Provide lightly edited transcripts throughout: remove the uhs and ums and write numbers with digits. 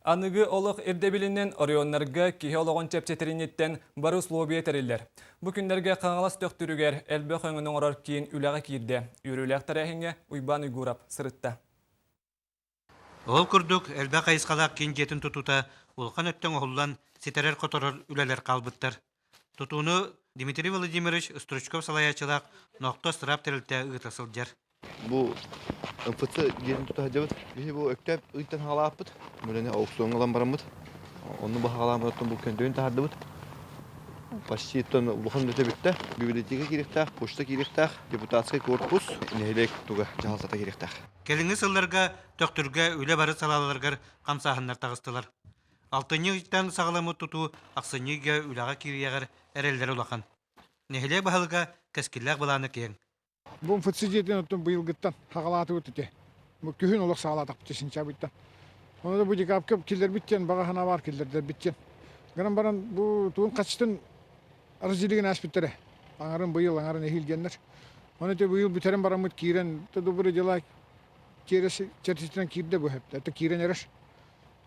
Анығы олық ирдебілінен орионларға кихе олығын чепчетерінеттен бары условия терілер. Бұ күндерге қаңалас төқтүрігер әлбі қөңінің орар кейін үләға киірді. Үріләқ тарахинге ұйбан ұйгурап сырытта. Ол күрдік әлбі қайысқалақ кейін жетін тұтута ұлқан өттен оғылан сетерер қоторыр үлелер қалбыттар. Тұтуыны Дмитрий Владимирович Стручков салаячылақ ноқты сырап тәрілті ұйтасыл жер. Бұл МФЦ жерін тұта жабыт. Бұл өктеп ұйттан халапыт. Бұл аукцион алан барамыт. Оны бұл халамыттан бұл көндейін тағардыбыт. Почти тон бұқан өте бітті. Библиотека керектақ, почта керектақ, депутатский корпус, нәйлек туға жағалсата керектақ. Келіңі сылларға төқтүрге үлі бары салаларғар қамсағынлар тағыстылар. Алтыны ұйттан сағаламы тұту ақсыныға үліға кирияғар әрелдер олақан. Нәйлек бағылға кәскілләқ баланы кейін. Бұл МФЦ жерден өттен бұйылғыттан хағалаты өтті. Бұл күйін олық сағалатақ бітесін чабыттан. Оны да бұл декап көп келдер біттен, баға хана бар келдердер біттен. Ғыран баран бұл туын қачтын арзилеген аспиттері. Аңарын бұйыл, аңарын әхілгендер. Оны да бұйыл бітерін барамыд кейрен, тұды бұры дела кересі чертистінен кейрде бұл әпті. Әтті кейрен әріш.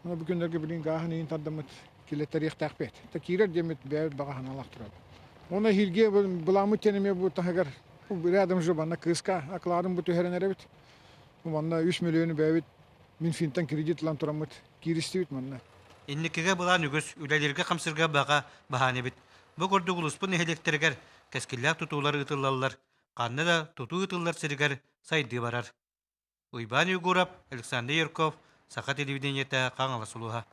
Оны бұл күндерге білін ғағын ең таддамыд келеттер еқтақ бәйт. Әтті кейрер демет бәйт баға хана алақ тұрады. Оны әхілге бұламыд тенеме бұл тағығар рядом же бана кыска акладым бу төһәрен әрәбит. Манна 3 миллион бәбит Минфинтан кредит лан турамыт киристибит манна. Инникеге булан үгіз үләлерге қамсырға баға бахане бит. Бу көрдік ұлыспын ehelektергер кәскілләк тұтулар ұтылалар. Қанны да тұту ұтылар сіргер сайды барар. Уйбан Югурап, Александр Ярков, Сақа телевидениеті Қаңалы Сұлуға.